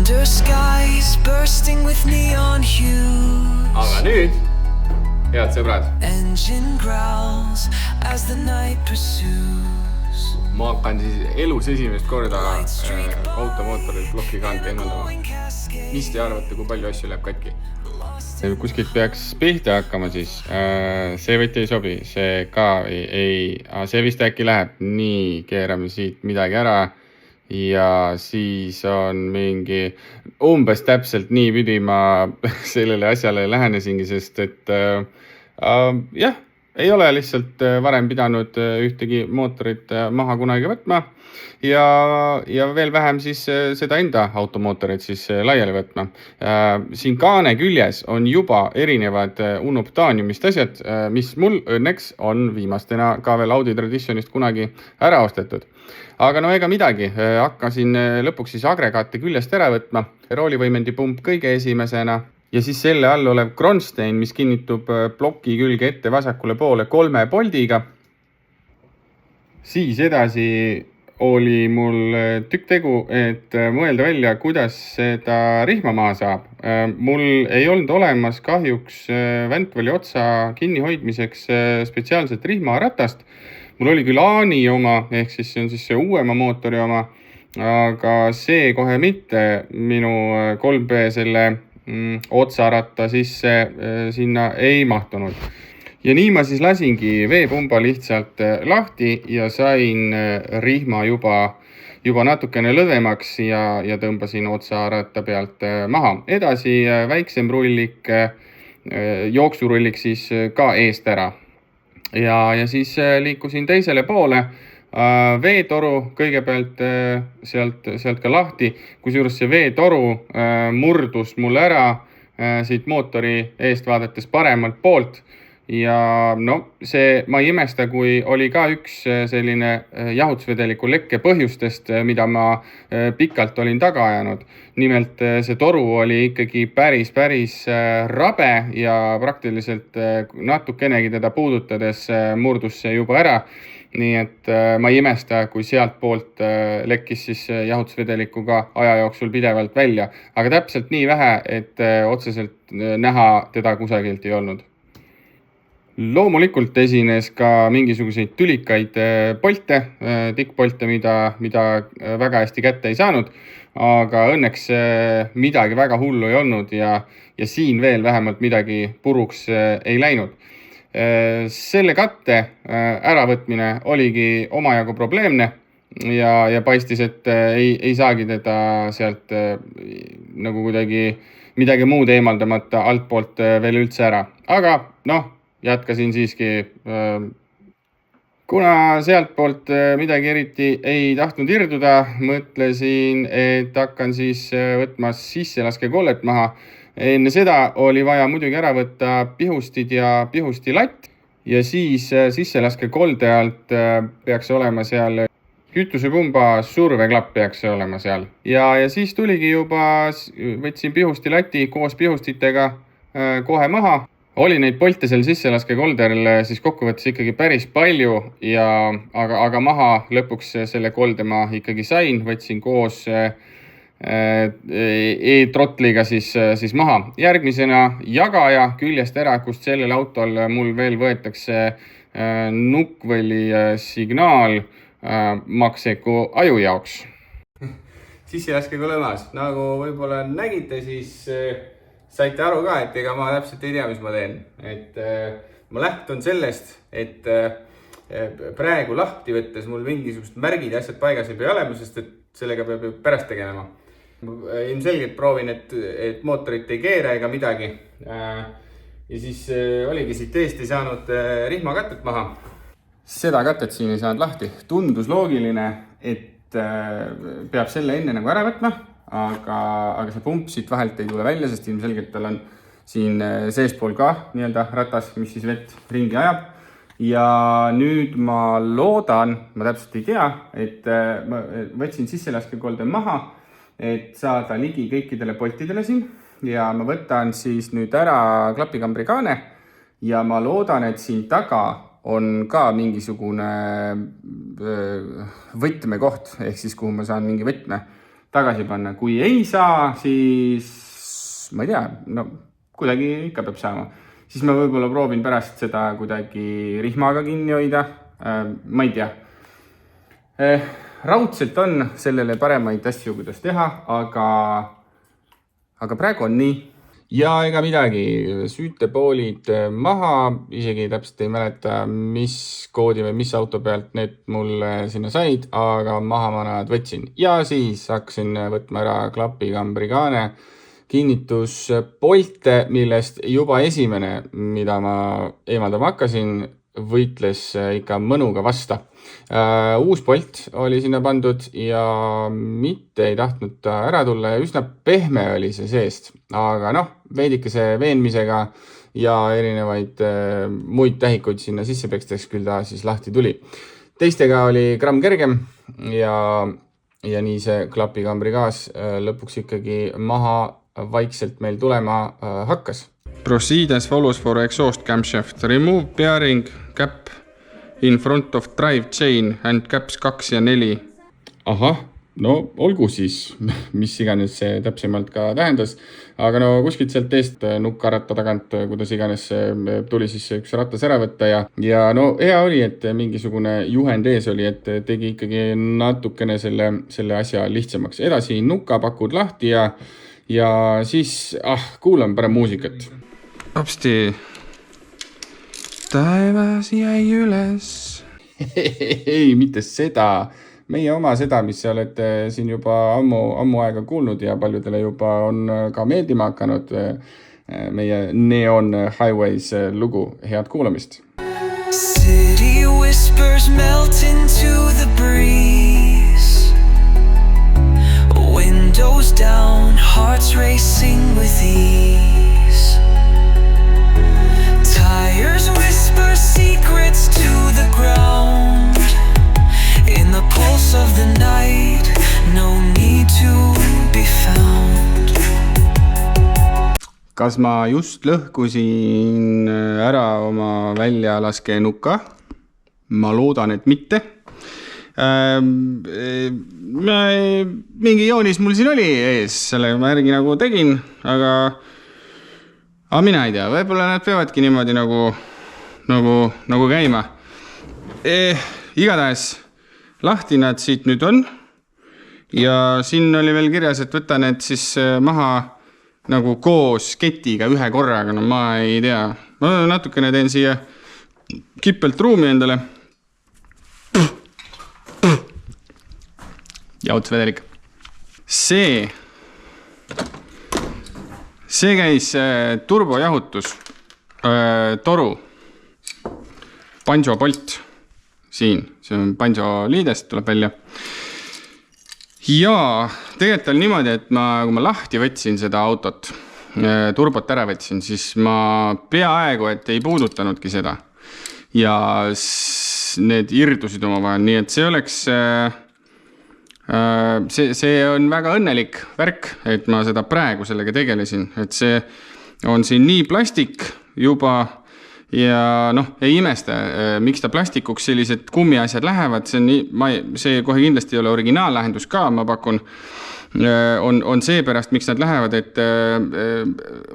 Lavender skies bursting with neon hues. Aga nüüd, head sõbrad, Engine growls as the night pursues. ma hakkan siis elus esimest korda automootoril plokikaant eemaldama. Mis te arvate, kui palju asju läheb katki? Kuskilt peaks pihta hakkama siis. See võti ei sobi, see ka see vist äkki läheb. Nii, keerame siit midagi ära. Ja siis on mingi umbes täpselt nii pidi ma sellele asjale lähenesingi, sest et jah, ei ole lihtsalt varem pidanud ühtegi mootorit maha kunagi võtma ja veel vähem siis seda enda automootorit siis laiali võtma. Siin kaane küljes on juba erinevad unoptaaniumist asjad, mis mul õnneks on viimastena ka veel Audi Traditionist kunagi ära ostetud. Aga no ega midagi, hakkasin lõpuks siis agregaate küljest ära võtma, roolivõimendi pump kõige esimesena ja siis selle all olev Kronstein, mis kinnitub ploki külge ette vasakule poole 3 poldiga. Siis edasi oli mul tükk tegu, et mõelda välja, kuidas seda rihma maha saab. Mul ei olnud olemas kahjuks Vantvali otsa kinnihoidmiseks spetsiaalset rihmaratast. Mul oli küll Aani oma, ehk siis see on siis see uuema mootori oma, aga see kohe mitte minu 3B selle otsaratta sisse sinna ei mahtunud. Ja nii ma siis lasingi veepumba lihtsalt lahti ja sain rihma juba natukene lõdvemaks ja tõmbasin otsaratta pealt maha. Edasi väiksem rullik, jooksurullik siis ka eest ära. Ja siis liikusin teisele poole, veetoru kõigepealt sealt ka lahti, kusjuures see veetoru murdus mul ära siit mootori eest vaadates paremalt poolt ja no see ma ei imesta, kui oli ka üks selline jahutusvedeliku lekke põhjustest, mida ma pikalt olin taga ajanud. Nimelt see toru oli ikkagi päris rabe ja praktiliselt natukenegi teda puudutades murdus see juba ära. Nii et ma ei imesta, kui sealt poolt lekkis siis jahutusvedelikuga aja jooksul pidevalt välja. Aga täpselt nii vähe, et otseselt näha teda kusagilt ei olnud. Loomulikult esines ka mingisuguseid tülikaid polte, tikkpolte, mida väga hästi kätte ei saanud, aga õnneks midagi väga hullu ei olnud ja siin veel vähemalt midagi puruks ei läinud. Selle katte äravõtmine oligi omajagu probleemne ja paistis, et ei saagi teda sealt nagu kuidagi midagi muud eemaldamata altpoolt veel üldse ära. Aga noh, jätkasin siiski, kuna sealt poolt midagi eriti ei tahtnud irduda, mõtlesin, et hakkan siis võtma sisselaskekollet maha. Enne seda oli vaja muidugi ära võtta pihustid ja pihustilatt ja siis sisselaskekolde alt peaks olema seal kütusepumba surveklapp peaks olema seal. Ja siis tuligi juba, võtsin pihustilati koos pihustitega kohe maha. Oli neid polte seal sisselaskekolderil siis kokkuvõttes ikkagi päris palju, aga maha lõpuks selle kolde ma ikkagi sain, võtsin koos e-trotliga siis maha. Järgmisena jagaja küljest ära, kust sellel autol mul veel võetakse nukkvõli signaal Maxeco aju jaoks. Sisselaskekolle maas, nagu võib-olla nägite, siis saite aru ka, et ega ma täpselt ei tea, mis ma teen. Et ma lähtun sellest, et praegu lahti võttes mul mingisugust märgid ja asjad paigas ei pea olema, sest et sellega peab pärast tegelema. Ilmselgelt proovin, et mootorit ei keera ega midagi. Ja siis oligi siit tõesti saanud rihmakatet maha. Seda katet siin ei saanud lahti. Tundus loogiline, et peab selle enne nagu ära võtma. Aga see pump siit vahelt ei tule välja, sest ilmselgelt tal on siin seespool ka nii-öelda ratas, mis siis vett ringi ajab. Ja nüüd ma loodan, ma täpselt ei tea, et ma võtsin sisselaskekolde maha, et saada ligi kõikidele poltidele siin. Ja ma võtan siis nüüd ära klapikambri kaane ja ma loodan, et siin taga on ka mingisugune võtmekoht, ehk siis kuhu ma saan mingi võtme tagasi panna. Kui ei saa, siis ma ei tea, no kuidagi ikka peab saama. Siis ma võib-olla proovin pärast seda kuidagi rihmaga kinni hoida. Ma ei tea. Raudselt on sellele paremaid asju, kuidas teha, aga praegu on nii. Ja ega midagi, süütepoolid maha, isegi täpselt ei mäleta, mis koodi või mis auto pealt need mulle sinna said, aga maha ma nad võtsin. Ja siis hakkasin võtma ära klapikambri kaane, kinnituspolte, millest juba esimene, mida ma eemaldama hakkasin, võitles ikka mõnuga vasta. Uus polt oli sinna pandud ja mitte ei tahtnud ta ära tulla ja üsna pehme oli see seest. Aga veidikese veenmisega ja erinevaid muid tähikuid sinna sisse peksteks, küll ta siis lahti tuli. Teistega oli gramm kergem ja nii see klapikambri gaas lõpuks ikkagi maha vaikselt meil tulema hakkas. Proceed as follows for exhaust camshaft. Remove bearing cap in front of drive chain and caps 2 ja 4. Ahah, no olgu siis, mis iganes see täpsemalt ka tähendas. Aga no kuskilt sealt teest nukkaratta tagant, kuidas iganes tuli siis üks ratas ära võtta ja no hea oli, et mingisugune juhend ees oli, et tegi ikkagi natukene selle asja lihtsamaks. Edasi nukapakud lahti ja siis, kuulan parem muusikat. Hopsti. Taevas jäi üles. Ei, mitte seda. Meie oma seda, mis sa olete siin juba ammu aega kuulnud ja paljudele juba on ka meeldima hakanud meie Neon Highways lugu. Head kuulamist. City whispers melt into the breeze. Windows down, hearts racing with ease. Tires whisper secrets to the ground. In the pulse of the night, no need to be found. Kas ma just lõhkusin ära oma väljalaskenuka? Ma loodan, et mitte. Mingi joonis mul siin oli ees, selle ma järgi nagu tegin, aga mina ei tea, võib-olla nad peavadki niimoodi nagu käima. Igatahes lahti nad siit nüüd on ja siin oli veel kirjas, et võta need siis maha nagu koos ketiga ühe korraga, no ma ei tea. Ma natukene teen siia kippelt ruumi endale. Ja otsvedelik. See käis turbojahutus toru Banjo Bolt siin. See on Banjo liidest, tuleb välja. Ja tegelikult oli niimoodi, et kui ma lahti võtsin seda autot, turbot ära võtsin, siis ma peaaegu, et ei puudutanudki seda. Ja need irdusid oma vahel, nii et see oleks... See on väga õnnelik värk, et ma seda praegu sellega tegelesin, et see on siin nii plastik juba ja ei imesta, miks ta plastikuks sellised kummiasjad lähevad, see kohe kindlasti ei ole originaallähendus ka, ma pakun, on see pärast, miks nad lähevad, et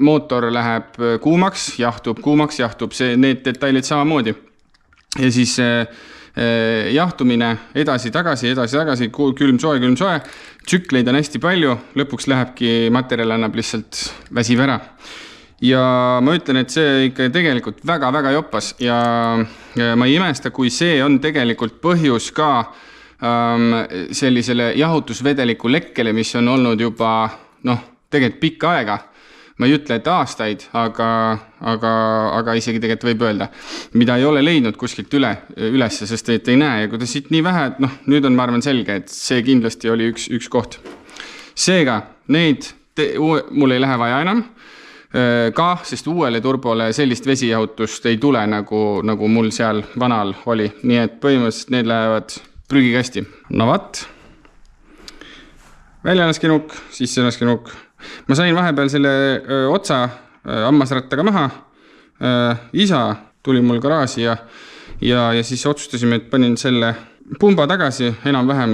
mootor läheb kuumaks, jahtub, need detailid samamoodi ja siis jahtumine edasi-tagasi, külm-soe, tsükleid on hästi palju, lõpuks lähebki, materjal annab lihtsalt väsiv ära. Ja ma ütlen, et see ikka tegelikult väga-väga joppas ja ma ei imesta, kui see on tegelikult põhjus ka sellisele jahutusvedeliku lekkele, mis on olnud juba tegelikult pikka aega. Ma ei ütle, et aastaid, aga isegi tegelikult võib öelda, mida ei ole leidnud kuskilt ülesse, sest et ei näe. Ja kui ta siit nii vähe, nüüd on ma arvan selge, et see kindlasti oli üks koht. Seega, neid mul ei lähe vaja enam ka, sest uuele turbole sellist vesijahutust ei tule, nagu mul seal vanal oli. Nii et põhimõtteliselt need lähevad prügikästi. No vat. Väljalaskenuk, sisselaskenuk. Ma sain vahepeal selle otsa hammasrattaga maha. Isa tuli mul garaasi ja siis otsustasime, et panin selle pumba tagasi enam-vähem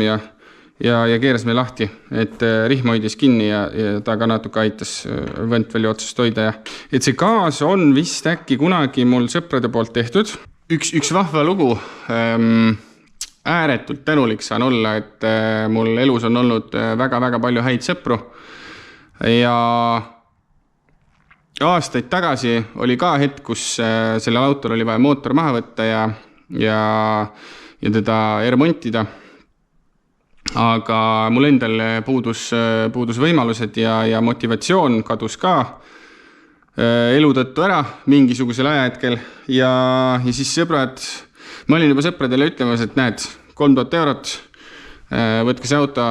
ja keeras me lahti, et rihm hoidis kinni ja ta ka natuke aitas Ventväli otsast hoida. Et see gaas on vist äkki kunagi mul sõprade poolt tehtud. Üks vahva lugu, ääretult tänulik saan olla, et mul elus on olnud väga-väga palju häid sõpru ja aastaid tagasi oli ka hetk, kus sellel autol oli vaja mootor maha võtta ja teda remontida. Aga mul endal puudus võimalused ja motivatsioon kadus ka elu tõttu ära mingisugusel ajahetkel ja siis sõbrad, ma olin juba sõpradele ütlemas, et näed, 3000 eurot, võtke see auto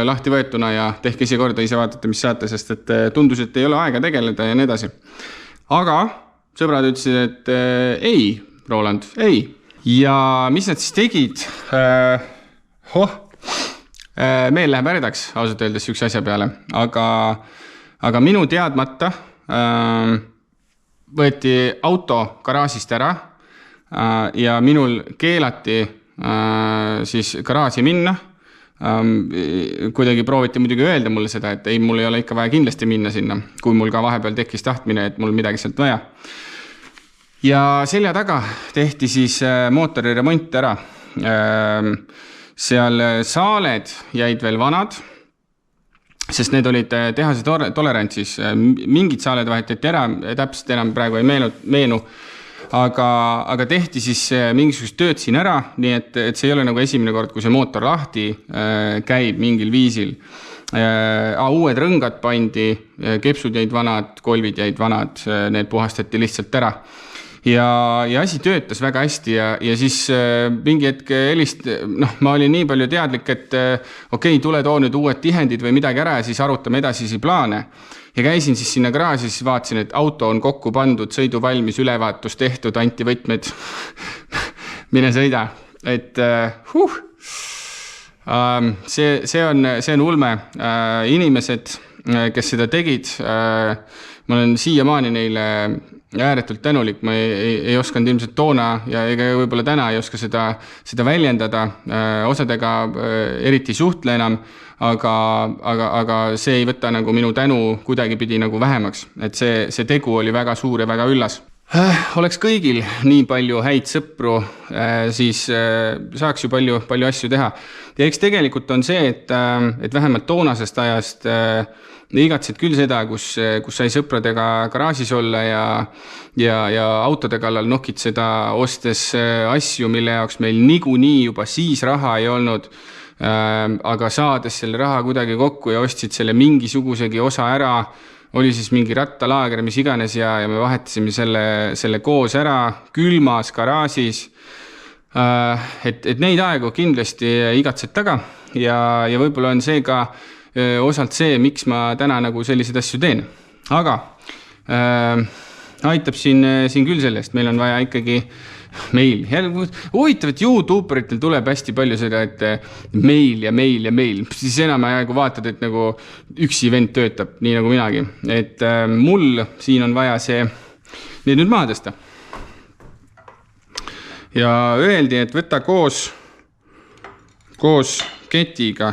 lahti võetuna ja tehke ise korda, ise vaatate, mis saate, sest et tundus, et ei ole aega tegeleda ja nii edasi. Aga sõbrad ütlesid, et ei, Roland, ei. Ja mis nad siis tegid? Meil läheb äredaks ausalt öeldes üks asja peale, aga minu teadmata võeti auto garaažist ära ja minul keelati siis garaaži minna. Kuidagi prooviti muidugi öelda mulle seda, et ei, mul ei ole ikka vaja kindlasti minna sinna, kui mul ka vahepeal tekkis tahtmine, et mul midagi sealt vaja. Ja selja taga tehti siis mootori remont ära. Seal saaled jäid veel vanad, sest need olid tehase tolerantsis. Mingid saaled vahetati ära, täpselt enam praegu ei meenu, aga tehti siis mingisugust tööd siin ära, nii et see ei ole nagu esimene kord, kui see mootor lahti käib mingil viisil. Uued rõngad pandi, kepsud jäid vanad, kolvid jäid vanad, need puhastati lihtsalt ära. Ja asi töötas väga hästi ja siis mingi hetk ma olin nii palju teadlik, et okei, tule too nüüd uued tihendid või midagi ära ja siis arutame edasisi plaane. Ja käisin siis sinna garaaži, siis vaatasin, et auto on kokku pandud, sõidu valmis, ülevaatus tehtud, anti võtmed, mine sõida. Et see on ulme. Inimesed, kes seda tegid, ma olen siiamaani neile ääretult tänulik, ma ei oskanud ilmselt toona ja ega võib-olla täna ei oska seda väljendada, osadega eriti suhtle enam, aga see ei võta nagu minu tänu kuidagi pidi nagu vähemaks, et see tegu oli väga suur ja väga üllas. Oleks kõigil nii palju häid sõpru, siis saaks ju palju asju teha. Ja eks tegelikult on see, et vähemalt toonasest ajast igatsed küll seda, kus sai sõpradega garaažis olla ja autode kallal nokid seda ostes asju, mille jaoks meil niikuinii juba siis raha ei olnud, aga saades selle raha kuidagi kokku ja ostsid selle mingisugusegi osa ära, oli siis mingi rattalaager, mis iganes ja me vahetasime selle koos ära külmas garaažis. Et neid aegu kindlasti igatsed taga ja võib-olla on see ka osalt see, miks ma täna nagu selliseid asju teen. Aga aitab siin küll sellest, meil on vaja ikkagi huvitav, et YouTuberitel tuleb hästi palju seda, et meil ja meil. Siis enam aegu vaatad, et nagu üks event töötab, nii nagu minagi. Et mul siin on vaja need nüüd maha tõsta. Ja öeldi, et võta koos ketiga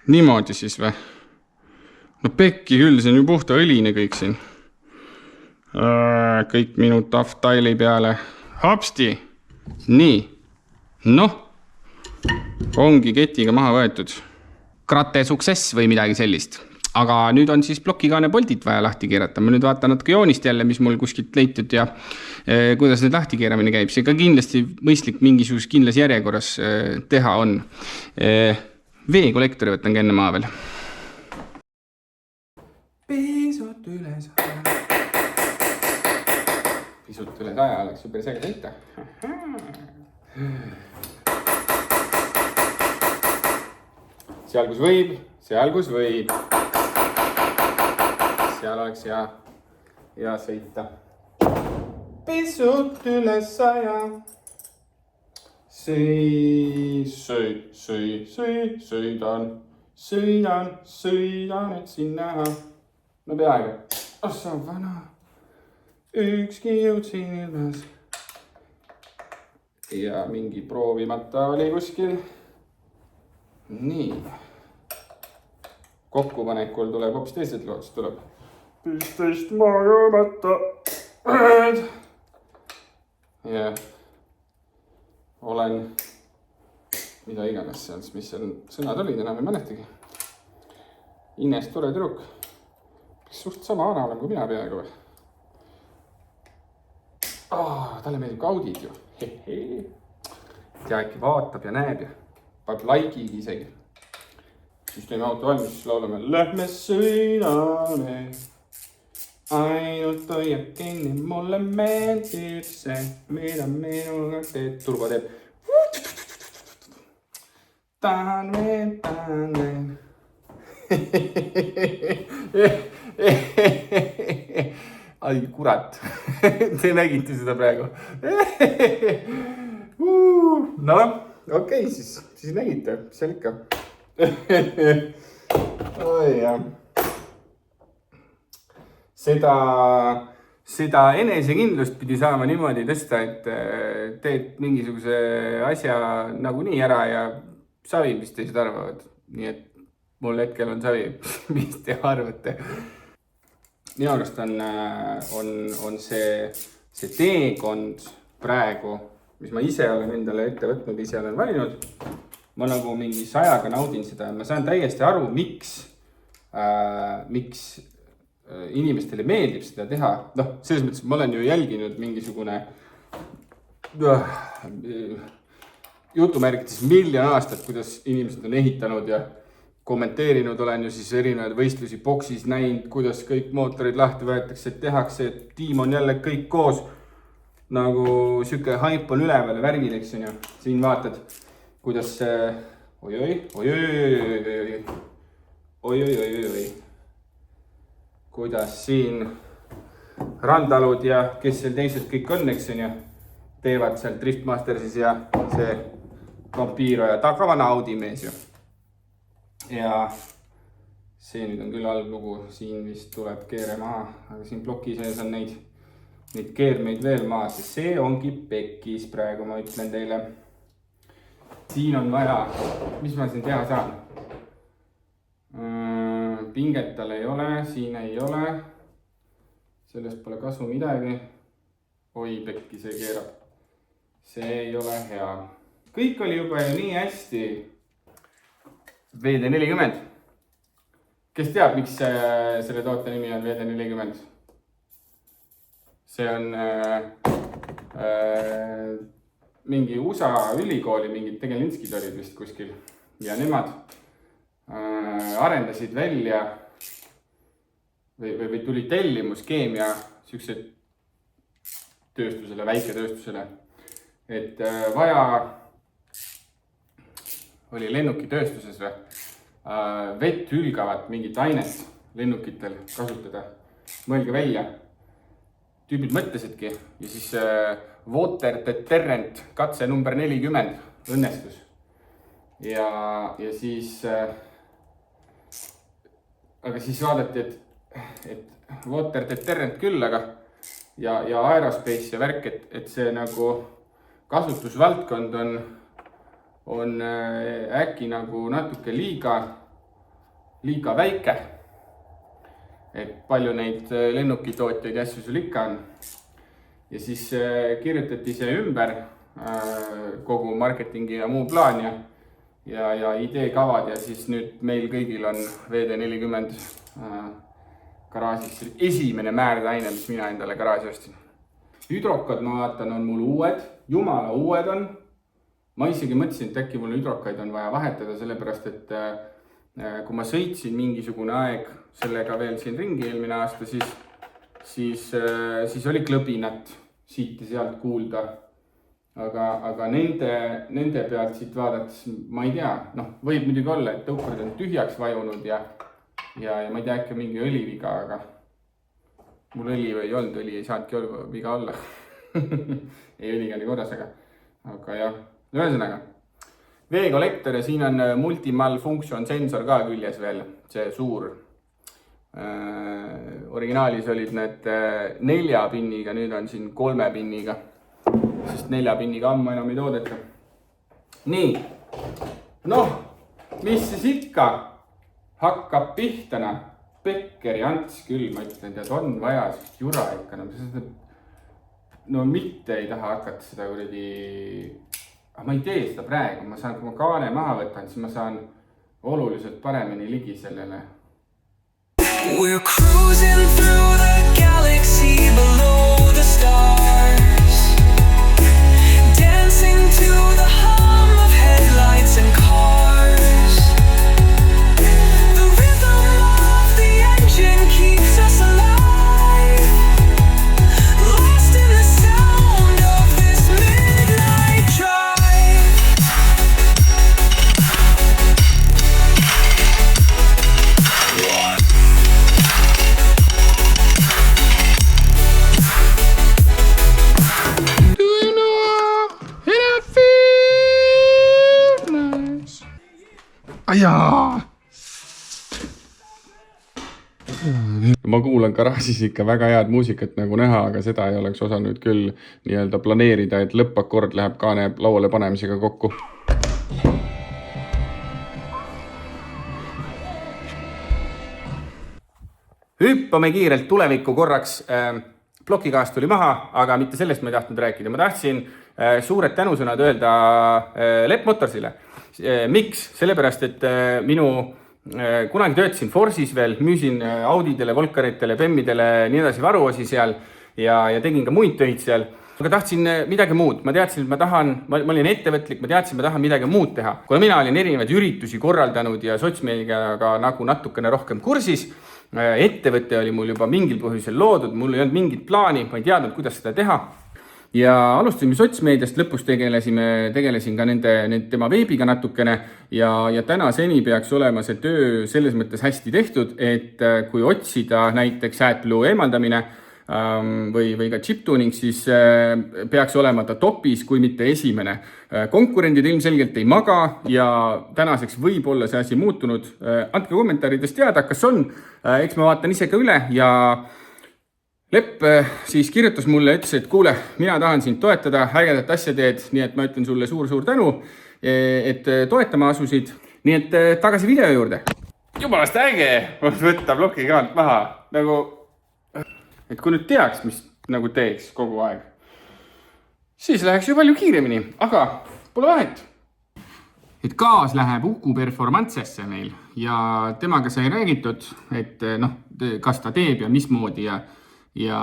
niimoodi siis või? No pekki küll, see on ju puhta õline kõik siin. Kõik minu taftaili peale. Hapsti. Nii. Noh. Ongi ketiga maha võetud. Krate suksess või midagi sellist. Aga nüüd on siis plokikaane poldid vaja lahti keerata. Ma nüüd vaatan natuke joonist jälle, mis mul kuskilt leitud ja kuidas need lahti keeramine käib. See ka kindlasti mõistlik mingisuguse kindlas järjekorras teha on. Veekolektori võtan ka enne maa veel. Pisut üle 100. Pisut üle 100 oleks super sege sõita. Seal kus võib. Seal oleks hea sõita. Pisut üle 100. Sõidan, et siin näha. No peaaegu. Sa vana. Ükski jõud siin ilmas. Ja mingi proovimata oli kuskil. nii. Kokkupanekul tuleb hoopis teised lood, siis tuleb 15 maajamata. Ja olen, mida iganes seal, mis seal sõnad olid, enam ei mäletagi. Ines tore tüdruk. Suht sama vana olen kui mina peaaegu või. Talle meeldib ka audid ju. Ja äkki vaatab ja näeb ja paneb like'igi isegi. Siis teeme auto valmis, siis laulame. Lähme sõidame. Ainult hoia kinni, mulle meeldib see, mida minuga teed. Turbo teeb. Tahan veel. Ai kurat, te nägite seda praegu. No, okei, siis nägite, seal ikka. Oi jah. Seda enesekindlust pidi saama niimoodi tõsta, et teed mingisuguse asja nagunii ära ja savi, mis teised arvavad. Nii et mul hetkel on savi, mis te arvate. Minu arust on see teekond praegu, mis ma ise olen endale ette võtnud, ise olen valinud. Ma nagu mingi 100-ga naudin seda ja ma saan täiesti aru, miks inimestele meeldib seda teha. Noh, selles mõttes, ma olen ju jälginud mingisugune jutumärkides miljon aastat, kuidas inimesed on ehitanud ja kommenteerinud, olen ju siis erinevaid võistlusi boksis näinud, kuidas kõik mootorid lahti võetakse, et tehakse, et tiim on jälle kõik koos. Nagu süke haip on üleval ja värgid, eks on ju. Siin vaatad, kuidas kuidas siin Randalud ja kes seal teised kõik on, eks on ju, teevad seal Driftmastersis ja see Vampiro ja tagavana Audi mees ju. Ja see nüüd on küll alglugu, siin vist tuleb keere maha, aga siin ploki sees on neid keermeid veel maas ja see ongi pekkis praegu, ma ütlen teile. Siin on vaja, mis ma siin teha saan? Pinget tal ei ole, siin ei ole. Sellest pole kasu midagi. Oi, pekki see keerab. See ei ole hea. Kõik oli juba ju nii hästi. VD40. Kes teab, miks selle toote nimi on VD40? See on mingi USA ülikooli, mingid tegelinskid olid vist kuskil. Ja nemad arendasid välja või tuli tellimus keemia siukse tööstusele, väiketööstusele. Et vaja oli lennukitööstuses vett hülgavat mingit ainet lennukitel kasutada. Mõelge välja. Tüübid mõtlesidki ja siis Water Deterrent katse number 40 õnnestus. Ja siis aga siis vaadati, et Water Deterrent küll, aga ja aerospace ja värk, et see nagu kasutusvaldkond on äkki nagu natuke liiga väike. Et palju neid lennukitootjaid ja asju sul ikka on. Ja siis kirjutati see ümber kogu marketingi ja muu plaan ja ideekavad ja siis nüüd meil kõigil on VD40 garaažis. Esimene määrdaine, mis mina endale garaaži ostin. Hüdrokad, ma vaatan, on mul uued, jumala uued on. Ma isegi mõtlesin, et äkki mul hüdrokaid on vaja vahetada, sellepärast et kui ma sõitsin mingisugune aeg sellega veel siin ringi eelmine aasta, siis oli klõbinat siit ja sealt kuulda. Aga nende pealt siit vaadates, ma ei tea, võib muidugi olla, et tõukrid on tühjaks vajunud ja ma ei tea, äkki mingi õliviga, aga mul õli ei olnud, õli ei saanudki viga olla. Ei, õliga oli korras, aga jah, ühesõnaga. Veekollektor ja siin on multimalfunction sensor ka küljes veel, see suur. Originaalis olid need 4 pinniga, nüüd on siin 3 pinniga, sest 4 pinniga ammu enam ei toodeta. Nii, mis siis ikka hakkab pihtana. Beckeri Ants küll, ma ütlen, tead, on vaja jura ikka. No mitte ei taha hakata seda kuradi... ma ei tee seda praegu, ma saan, kui ma kaane maha võtan, siis ma saan oluliselt paremini ligi sellele. We're cruising through the galaxy below the stars, dancing to the hum of headlights and cars. The rhythm of the engine keeps us alive, lost in the sound of this midnight drive. Ma kuulan garaažis ikka väga head muusikat nagu näha, aga seda ei oleks osanud küll nii-öelda planeerida, et lõppakord läheb kaane lauale panemisega kokku. Hüppame kiirelt tulevikku korraks. Plokikaast tuli maha, aga mitte sellest ma ei tahtnud rääkida. Ma tahtsin suured tänusõnad öelda Lepp Motorsile. Miks? Sellepärast, et minu kunagi töötasin Force'is veel, müüsin Audidele, Volkaritele, Bemmidele nii edasi varuosi seal ja tegin ka muid töid seal. Aga tahtsin midagi muud. Ma teadsin, et ma olin ettevõtlik, ma teadsin, et ma tahan midagi muud teha. Kuna mina olin erinevaid üritusi korraldanud ja sotsmeediaga nagu natukene rohkem kursis, ettevõte oli mul juba mingil põhjusel loodud, mul ei olnud mingit plaani, ma ei teadnud, kuidas seda teha. Ja alustasime sotsmeediast, lõpus tegelesin ka tema veebiga natukene ja täna seni peaks olema see töö selles mõttes hästi tehtud, et kui otsida näiteks AdBlue eemaldamine või ka chiptuning, siis peaks olema ta topis, kui mitte esimene. Konkurendid ilmselgelt ei maga ja tänaseks võib olla see asi muutunud. Andke kommentaaridest teada, kas on. Eks ma vaatan ise ka üle ja Lepp siis kirjutas mulle, ütles, et kuule, mina tahan sind toetada, ägedat asja teed, nii et ma ütlen sulle suur tänu, et toetama asusid. Nii et tagasi video juurde. Jumalast äge, võtta plokikaant maha. Nagu, et kui nüüd teaks, mis nagu teeks kogu aeg, siis läheks ju palju kiiremini, aga pole vahet. Et gaas läheb Uku Performancesse meil ja temaga sai räägitud, et kas ta teeb ja mismoodi ja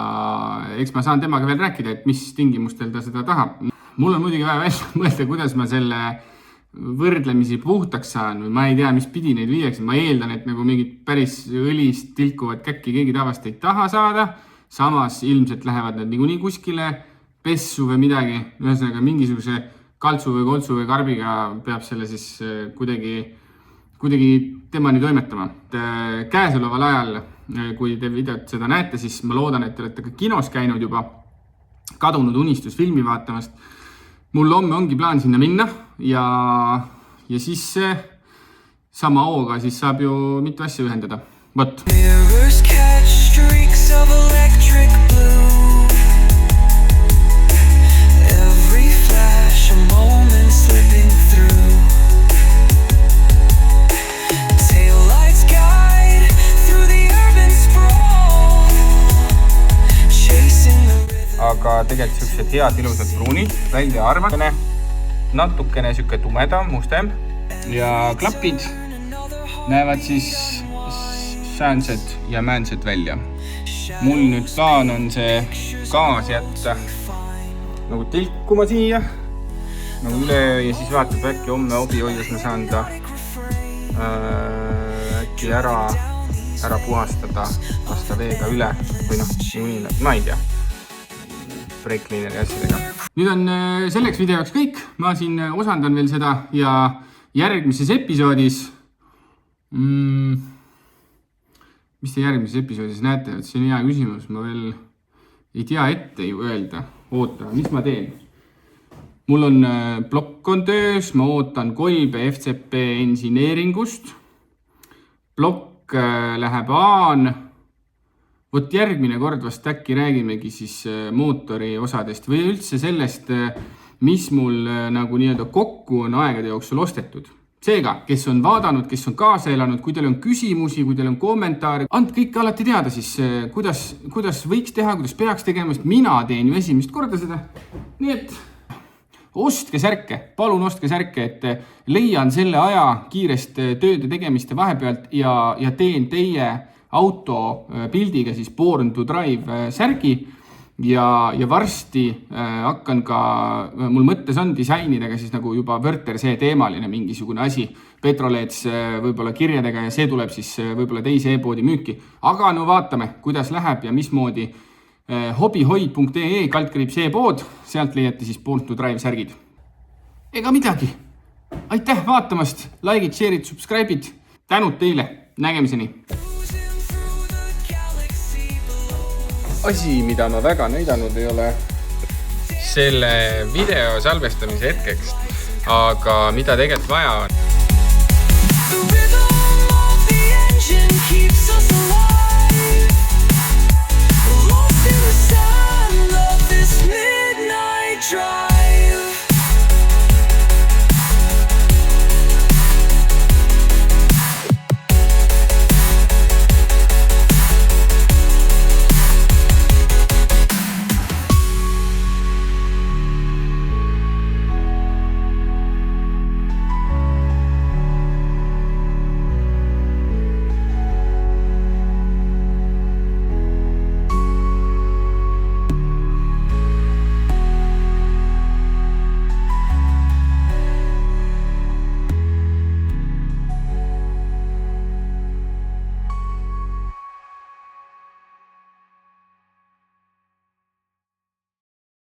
eks ma saan temaga veel rääkida, et mis tingimustel ta seda tahab. Mul on muidugi vaja välja mõelda, kuidas ma selle võrdlemisi puhtaks saan või ma ei tea, mis pidi neid viiaksin. Ma eeldan, et nagu mingid päris õlist tilkuvad käkki keegi tavaliselt ei taha saada. Samas ilmselt lähevad nad niikuinii kuskile pessu või midagi. Ühesõnaga mingisuguse kaltsu või koltsu või karbiga peab selle siis kuidagi temani toimetama. Käesoleval ajal, kui te videot seda näete, siis ma loodan, et te olete ka kinos käinud juba kadunud unistusfilmi vaatamast. Mul homme ongi plaan sinna minna ja siis sama hooga siis saab ju mitu asja ühendada. Võt. Mirrors catch streaks of electric blue. Every flash a moment slipping through. Taillights guide through the urban sprawl, chasing the rhythm. Aga tegelikult sellised head ilusad pruunid, välja arvane, natukene selline tumedam, mustem ja klapid näevad siis säänsed ja määnsed välja. Mul nüüd plaan on see gaas jätta nagu tilkuma siia nagu üle ja siis vaatab äkki homme obihoius ma saan ta äkki ära puhastada, lasta veega üle või ma ei tea, breakcleaneri asjadega. Nüüd on selleks videoks kõik, ma siin osandan veel seda ja järgmises episoodis mis te järgmises episoodis näete? See on hea küsimus, ma veel ei tea ette ju öelda. Oota, mis ma teen? Mul on plokk on töös, ma ootan kolbe FCP engineeringust. Plokk läheb aan. Võt järgmine kord vast äkki räägimegi siis mootori osadest või üldse sellest, mis mul nagu nii-öelda kokku on aegade jooksul ostetud. Seega, kes on vaadanud, kes on kaasa elanud, kui teil on küsimusi, kui teil on kommentaare, andke ikka alati teada siis, kuidas võiks teha, kuidas peaks tegema, sest mina teen ju esimest korda seda. Nii et ostke särke, palun ostke särke, et leian selle aja kiirest tööde tegemiste vahepealt ja teen teie auto pildiga siis Born to Drive särgi ja varsti hakkan ka, mul mõttes on disainida ka siis nagu juba Wörter see teemaline mingisugune asi, Petrolets võib-olla kirjadega ja see tuleb siis võib-olla teise e-poodi müüki, aga no vaatame, kuidas läheb ja mismoodi hobbyhoid.ee/e-pood, sealt leiate siis Born to Drive särgid. Ega midagi. Aitäh vaatamast, like'id, share'id, subscribe'id. Tänud teile, nägemiseni. Asi, mida ma väga näidanud ei ole selle video salvestamise hetkeks, aga mida tegelikult vaja on.